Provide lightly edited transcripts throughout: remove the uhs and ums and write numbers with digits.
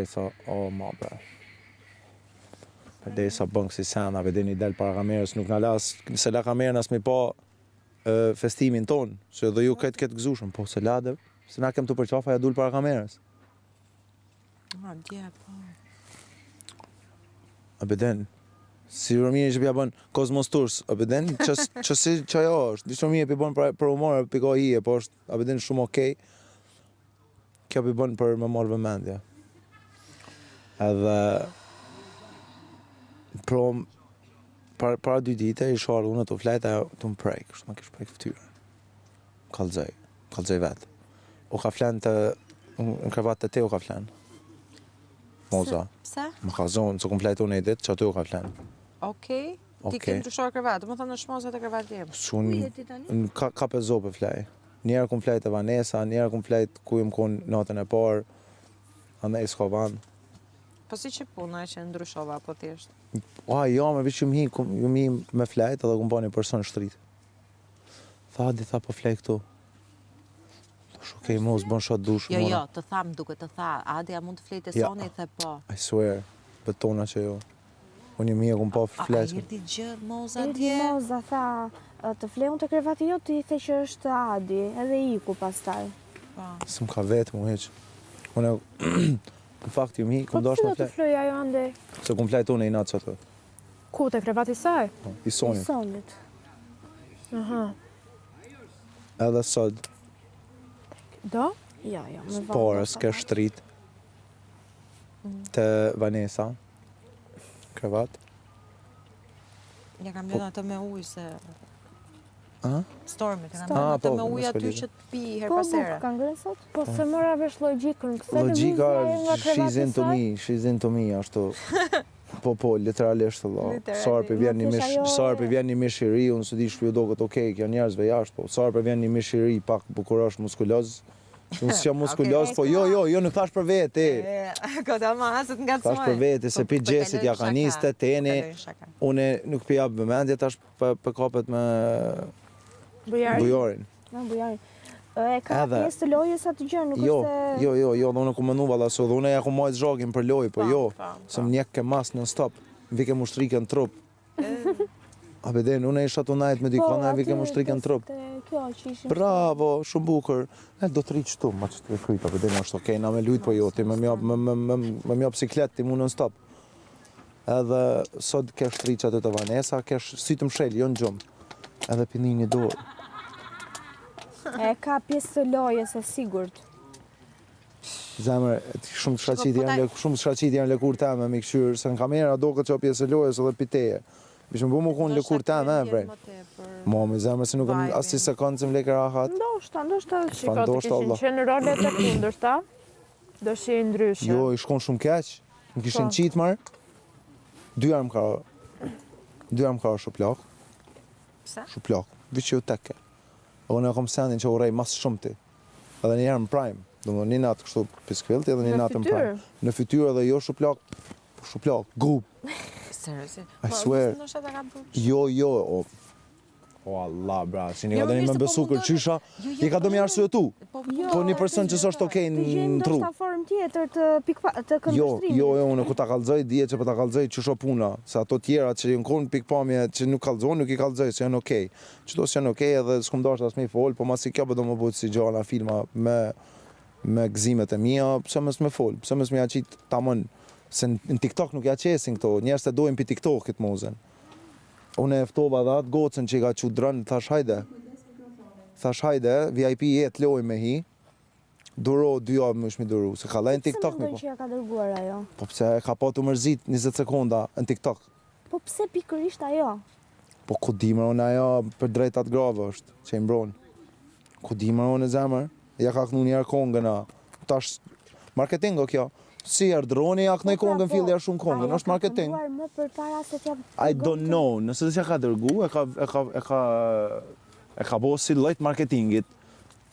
Sa, o ma bre. Për sa bëngë si sena, vedeni del para kamerës, nuk në las, se la kamerën as me pa festimin ton, se dhe ju këtë gëzushëm, po se la dhe, se na kem të përqafa ja dul para kamerës. Dje, po. A beden, si Romini që pja bën Kozmos Tours, a beden, që si që ajo është, di Romini pja bën për humor, për ka hije, po është, a beden shumë okej, kjo pja bën për me marrë vëmendje. Edhe, para 2 dite, i sharë unë të flejta të më prej, kështë më kishë prej këftyrë. Kalzoj vetë. U ka flenë të, në krevat të te u ka flenë. Moza. Pse? Më ka zonë, se kom flejtë unë e ditë, që aty u ka flenë. Okej. Ti ke ndryshuar krevatë, më thënë në shmozat e krevatë jemë. Unë ka për zonë për flejë. Njerë kom flejtë e Vanessa, njerë kom flejtë ku jëm konë natën e parë, andaj s'ka vanë. Po si që puna e që ndryshova, po thjesht? Jo, me vishë ju mi me flejtë edhe kom ba një person shtritë. Tha, di tha po flejtë këtu. Okej, mos bën shot dush. Jo, të tham duke të tha, Adia mund të flejtë e Soni, the po. I swear, betona që jo. Unë i mija kom pa flejtë. A jeti gjë, Moza dje? Jeti Moza tha, të flejun të krevati jo, të i the që është Adi, edhe iku pastaj. Së më ka vetë mu heq. Unë, në fakt ju mi, kom dash me flejtë. Po të flej ajo ande? Se kom flejtë unë i natë që të. Ku, të krevati saj? I Sonit. I Sonit. Aha. Edhe sot. Do? Ja, me vajtë. Porës, ke shtrit. Të Vanessa. Krevat. Ja kam lënë atë me ujë se... Stormit, ja kam Ah, lënë atë po, me ujë mos aty fali. që të pi her Po, pas here. ka ngrënë sot? Po, se mora vesh logjikën. Logjika, she's into me, ashtu. Po, literalisht Allah. Sarë për vjen një mish i ri, unë së di shpjo do këtë okej, kjo njerëzve jashtë, po sarë për vjen një mish i ri, pak bukurash muskuloz. Unë s'jam muskuloz, po jo, nuk thash për vete. Këta ma, asët nga të Thash për vete, se pi gjesit jakaniste, teni, une nuk pi jabë vëmendje, tash për kapet me bujarin. Bujarin. E ka pjesë të lojës atë gjë, nuk është... Jo, dhe unë ku mënu valla so, dhe unë ja ku majtë zhagin për lojë, po jo, se më njek ke mas në stop, vike mu shtrike në trup. A beden, unë e isha të najtë me dikona, vike mu shtrike në trup. Bravo, shumë bukër. Do të rritë qëtu, ma që të kryta, beden, është okej, na me lujtë, po jo, ti me mja biciklet, ti mu në stop. Edhe sot ke shtriqat e të Vanessa, ke sytë më shel, jo në gjumë, edhe pini një dorë. E ka pjesë të lojës, e sigurt. Zemër, shumë shqaqit janë lëkur teme me këshyrë, se në kamera do këtë që pjesë të lojës edhe piteje. Bishë më bu më konë lëkur teme, vrej. Mami, zemër, se nukëm asi sekundë që më leke rahat. Ndoshta, shiko të kishin qenë rolet e kundërta, do shi ndryshë. Jo, i shkon shumë keq, më kishin qitë marë, 2 jarë më ka shuplak. Pse? Shuplak, vishë ju teke. Unë e kom sendin që urej mas shumë ti. Edhe një herë më prime. Do më një natë kështu piskvilti edhe një natë më prime. Në fytyrë edhe jo shuplak, grup. Seriously? I swear. Jo, o Allah, bra, si një ka do një me besu kërqysha, i ka do më arsye tu. Po një person që s'është okej në tru. Të gjenë formë tjetër të këndështrimit. Jo, unë ku ta kalzoj, dje që po ta kalzoj qysho puna, se ato tjera që jënë konë pikpamje që nuk kalzoj, nuk i kalzoj, se janë okej. Qëto se janë okej edhe s'kum dashtë as me i fol, po mas i kjo do më bëjtë si gjana filma me gzimet e mija, pëse mës me fol, pëse mës me ja qitë tamën, se në TikTok nuk ja qesin këto, njerës të dojnë për TikTokit mozen. Unë e eftova dhe atë gocën që i ka që drënë, thash hajde, VIP jetë loj me hi, duro 2 javë më shmi duru, se ka lejnë TikTok me po. Pse më dojnë që ja ka dërguar ajo? Po pse ka pa të mërzit 20 sekonda në TikTok. Po pse pikërisht ajo? Po ku di më unë ajo për drejtat grave është, që i mbronë. Ku di më unë e zemër, ja ka kënu njerë kongën a, tash marketingo kjo. Si ardroni, ja kënej kongën filli ja shumë kongën, është marketing. I don't know, nëse që ka dërgu, e ka bo si lojt marketingit,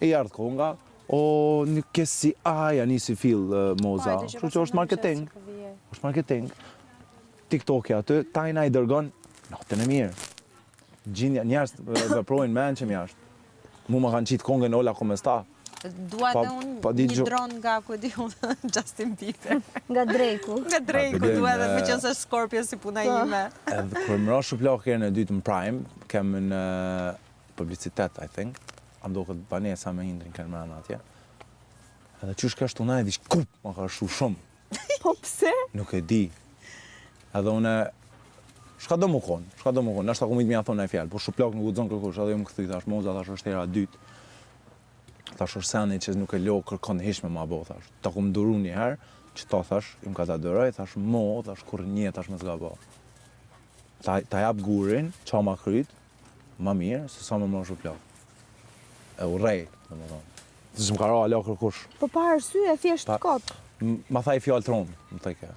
e ardhë konga, o një kesi aja nisi fil moza, që është marketing, është marketing. TikTok-ja aty, tajna i dërgon, natën e mirë. Gjindja, njerës veprojnë men që mjashtë. Mu më kanë qitë kongën ola kome sta. Dua dhe unë një dron nga ku di unë Justin Bieber. Nga Drake-u. Nga Drake-u dua dhe me qenë se Scorpio si puna ime. Edhe kur më ra shuplak herën e dytë në Prime, kem në publicitet, I think. Am do këtë banesa me hindrin kanë mërana atje. Edhe qysh ka shtu na e dish kup, ma ka shu shumë. Po pse? Nuk e di. Edhe une, shka do më konë, nashta ku mi të mja thonë e fjallë, po shuplak nuk u zonë kërkush, edhe ju më këthy, thash, moza, thash, është hera dytë. Thash, është seni që nuk e lo kërkon hishme ma bo, thash. Ta ku më duru një herë, që ta thash, im ka ta dëroj, thash, thash, kur një, thash, me s'ga bo. Ta jap gurin, qa ma kryt, ma mirë, se sa me më shuplak. E u rej, dhe më thonë. Që më ka ra alo kërkush. Po pa arsye, thjesht kot. Ma tha i fjallë tronë, më thejke.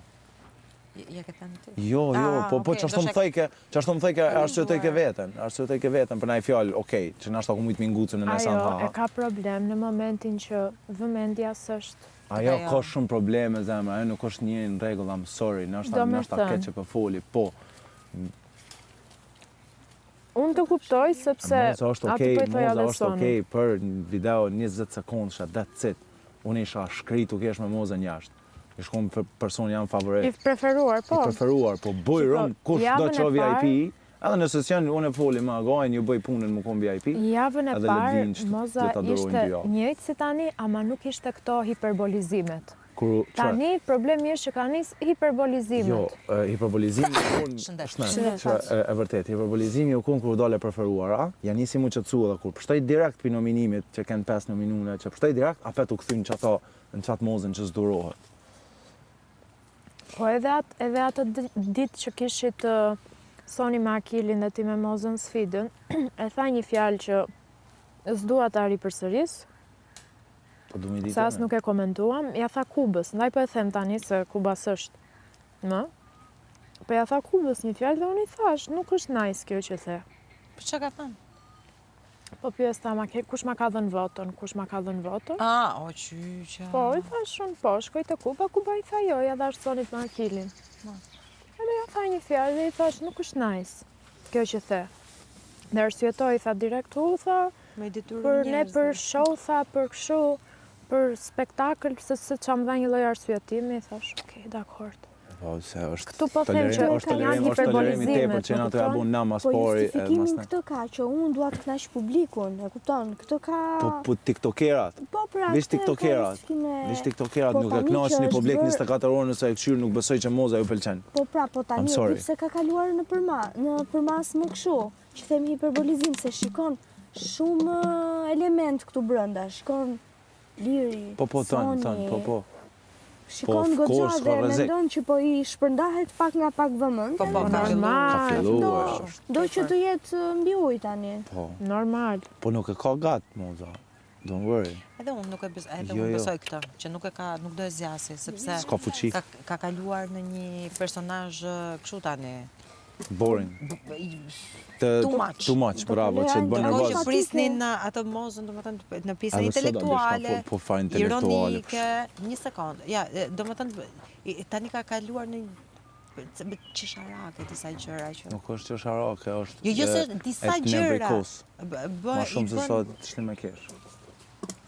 Ja ke thënë ti? Jo, po qashtu më thejke, arsye të i ke veten, për na i fjallë, okej, që nashta ku mujtë mingucën në nesan Ajo ha. e ka problem në momentin që vëmendja s'është. Ajo ka shumë probleme, zemra, ajo nuk është një në rregull, I'm sorry, nashta keqe për foli, po. Unë të kuptoj sepse Moza është atë po i thoja dhe është okej për një video 20 sekundë, that's it. Unë isha shkritu kesh me Mozën jashtë. I shkom për person jam favorit. i preferuar, po. I preferuar, po bëj rëm, kush do që VIP, edhe në sesion unë e foli ma gajnë, ju bëj punën më kom VIP. Javën e edhe parë, Lëvin që Moza ta durojnë ishte dy javë. njëjtë si tani, ama nuk ishte këto hiperbolizimet. Kur Tani problemi është që ka nis hiperbolizimet. Jo, hiperbolizimi u kun, e vërtet, hiperbolizimi u kun kur dole preferuara, ja nisi mu qëtësu edhe kur pështoj direkt për nominimit që kënë 5 nominune, që pështoj direkt, apet u këthyn që ato në qatë Mozën që s'durohet. Po edhe atë ditë që kishit Soni me Akilin dhe ti me Mozën sfidën, e tha një fjalë që s'dua ta ripërsëris, Po du mi ditë. se as nuk e komentuam, ja tha Kubës, ndaj po e them tani se Kuba s'është, më? Po ja tha Kubës një fjalë dhe unë i thash, nuk është nice kjo që the. Po çka ka thënë? Po pyes ta kush ma ka dhënë votën, O qyqa. Po, i thash unë, po, shkoj të Kuba i tha jo, ja dhash Sonit me Akilin. Edhe ja tha një fjalë dhe i thash, nuk është nice kjo që the. Dhe arsyetoi, tha direkt tha, Me detyrë për ne njerëz. për show, tha, për kështu, për spektakël, se që më dha një lloj arsyetimi, i thash, okej, dakord. Po, se është Këtu po them që janë hiperbolizime. Tepër që na të abun na mas Po pori. justifikimin këtë ka, që unë dua të kënaq publikun, e kupton? Këtë ka... Po tiktokerat. Po pra, Vish tiktokerat. Vish tiktokerat nuk e knaqin një publik 24 orë nëse e këshirë nuk besoj që Moza ju pëlqen. Po pra, po tani I'm sorry. e di pse ka kaluar në përmas më kështu, që themi hiperbolizim, se shikon shumë element këtu brenda, shikon Liri, Po, Soni, po. shikon of goxha course, dhe ka rrezik. mendon që po i shpërndahet pak nga pak vëmend. Po, ka normal. Ka filluar. Do që të jetë mbi ujë tani. Po, Normal. po nuk e ka gat Moza. Don't worry. Edhe unë nuk e besoj, Jo, jo. besoj këtë, që nuk do e zjasi, sepse S'ka fuqi. ka kaluar në një personazh kështu tani. Boring. Too much. Bravo, që të bën Ndërkohë që nervoz. prisnin atë Mozën, domethënë në pjesën Edhe sot do intelektuale, shka po fare intelektuale. ironike, një sekond. Ja, domethënë tani ka kaluar në çesharake disa gjëra që. Nuk është qesharake, është Jo, se disa gjëra. Ma shumë se sa të shlim e kesh.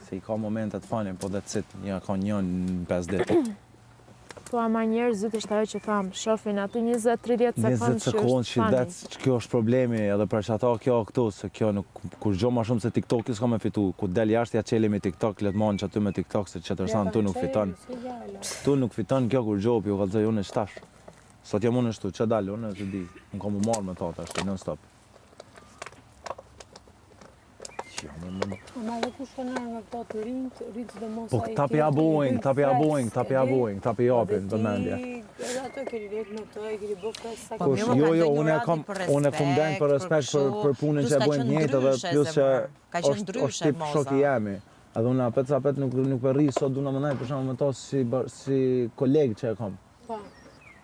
Se i ka momentet fani, po that's it, ja ka një në 5 ditë. Po ama njerëzit është ajo që tham, shofin aty 20-30 sekundë 20 sekundë që që kjo është problemi, edhe për që ata kjo këtu, se kjo nuk, kur gjo ma shumë se TikTok s'ka me fitu, ku del jashtë ja qeli me TikTok, let manë që aty me TikTok, se që tërsan tu nuk fiton. Tu nuk fiton kjo kur gjo, ju kalzoj unë e shtash. Sot jam unë shtu, që dalë, unë e të di, unë kam u marrë me ta ashtu, non stop. Ma dhe kush kanë nga këta të rinjt dhe mos Po këta pi abojnë, këta pi japin, vëmendje. Edhe ato keni rejtë me të, e keni bërë fest sa Kush, jo, unë e kam den për respekt për punën që e bojnë njëtë edhe plus që është tip shoki jemi. Edhe unë apet nuk përri sot du në më najtë për shumë me to si kolegë që e kam.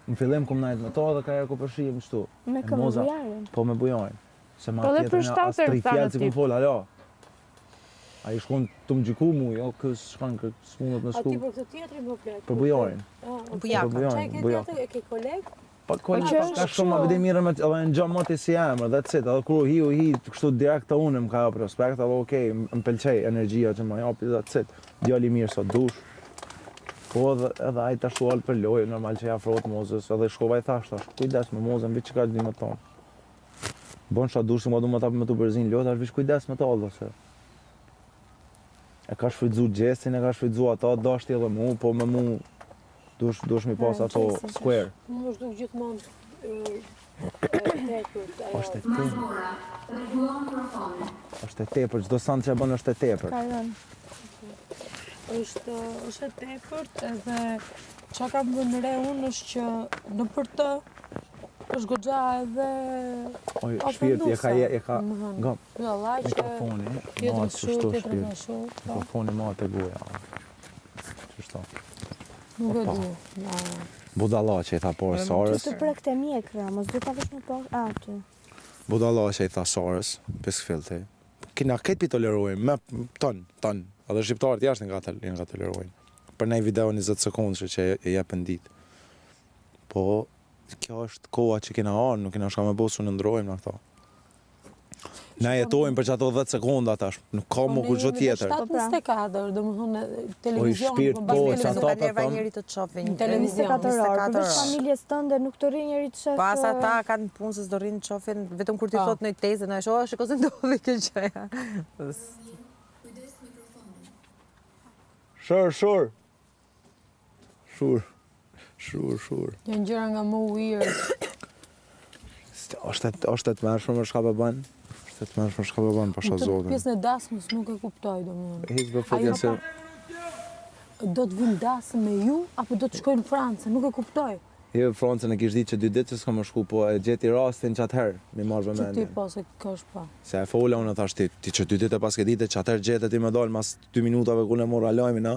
Në fillim kom najtë me to edhe ka erë ku përshijim shtu. Me këmë bujarin. Po me bujarin. Se ma Po dhe tjetër për nga as shtatër 3 fjallë si tip. kom folë, alo. A i shkon të më gjiku mu, jo, kësë shkon s'mundet me A shku. ti për këtë tjetëri më fletë? Për bujarin. Bujakën. Qa e ke tjetër, e ke kolegë? Pa që është ka shumë, ma vidi mirë me edhe në gjë moti si emër, that's it, edhe kur u hi, kështu direkt të unë më ka prospekt, edhe okej, më pëlqej energjia që më japi, that's it, djali mirë sa dush. Po edhe ai ta shual për lojë, normal që ja afrohet Mozës, edhe shkova i thash, kujdes me Mozën, vi çka di më ton. Bon sa dush, më du më tapë me tu berzin lojë, tash vish kujdes me to, se. E ka shfrytzu gjestin, e ka shfrytzu ato, dashti edhe mu, po me mu dush mi pas ato square. Më është duk gjithmonë tepërt, ajo. Është e tepër, çdo sant që e bën është e tepër. Ka rënë. është e tepërt edhe çka kam vënë re unë është që në për të është goxha edhe Oj, shpirti e ka nga jo llaqe, mikrofoni, tjetër ma kështu, çështo tjetër shpirt. kështu. Mikrofoni ma te goja. Çështo. Nuk e Opa. di. Budalla që i tha por Sarës. Të prekte mjekra, mos du ta vesh më poshtë aty. Budalla që i tha Sarës, peskfilti. Kina këtë pi tolerojmë, me ton. Edhe shqiptarët jashtë nga tolerojnë. Për një video 20 sekundë që e jepën ditë. Po, kjo është koha që kina anë, nuk kina shka me bosu në ndrojmë në këto. Na jetojmë për që ato 10 sekunda tash, nuk ka më kur gjë tjetër. 24, domethënë televizion. shpirt, po, Nuk që ka ato nerva po njëri të të shohin. Në televizion, 24 orë, 24 përveç orë. familjes tënde nuk të rri njëri të shef. Pas ata kanë punë se s'do rrinë të shohin, vetëm kur ti thot në tezë, na shoh, shiko se ndodhi kjo gjëja. Shur. Janë gjëra nga më weird. Është të mërshme më shka për banë. Është të mërshme shka për banë, pasha zotin. Pjesën e dasmës nuk e kuptoj domethënë. Hiq për fotja se... Do të vinë dasëm me ju apo do të shkojnë në Francë? Nuk e kuptoj. Jo, Francën e kish ditë që 2 ditë që s'ka më shku, po e gjeti rastin që atëherë, mi marrë Që ti vëmendje. po se kësh pa. Se e fola unë thash ti që 2 ditë pas ke ditë që atëherë gjetet ti më dalë mas 2 minutave ku ne mora lajmin, na.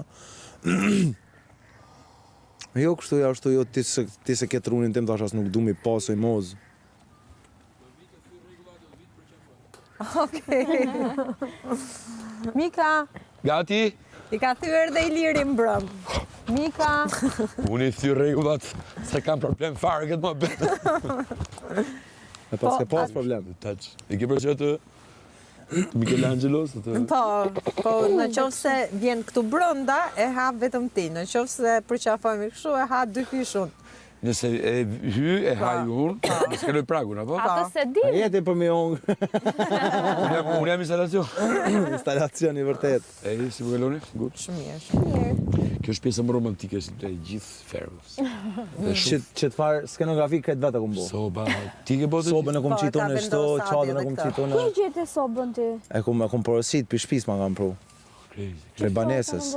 Jo, kështu ja, ashtu jo, ti se ke trunin tim thash as nuk du mi pasoj moz. Mika, Gati? i ka thyer dhe Iliri mbrëm. Mika, Unë i thy rregullat, se kam problem fare këtë më bëtë. E pas ke pas problem. Taç. I ke përqe të Michelangelo së të... po në qoftë se vjen këtu brenda, e ha vetëm ti. Në qoftë se përqafojmë kështu, e ha 2 pishun. Nëse e hy, e haj unë, nëse kelloj pragun, apo? Atë se di. A jeti për mi ongë, Unë jam instalacion. instalacioni vërtet. E, si më kelloni? Gut. Shumë mirë. Kjo është pjesa më romantike si të gjithë fermës. Dhe Që të farë skenografi këtë vetë kom bo. soba, ti ke botë? Sobën e kom Po, qitu ka në shto, vendosur qadën e edhe kom këtë. qitu Ku në... e gjete sobën ti? E kom porosit, për shpis ma kam pru. Crazy. Për banesës.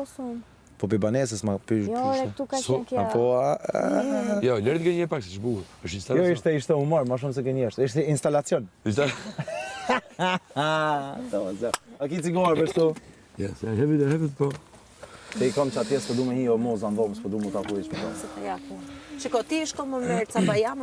Po për banesës ma për... Jo, re, këtu ka So- qenë kjo. Po, Jo, lërë të një pak se shbukur. Është jo, instalacion. ishte humor, ma shumë se ke njështë. Ishte instalacion. A ki cigare për shtu? Yes, I have it, po. Se i kam që atjes për du me hi o moza në dhomë, s'për du mu ta ku ishme. Shiko, ti shko më merë ca bajam,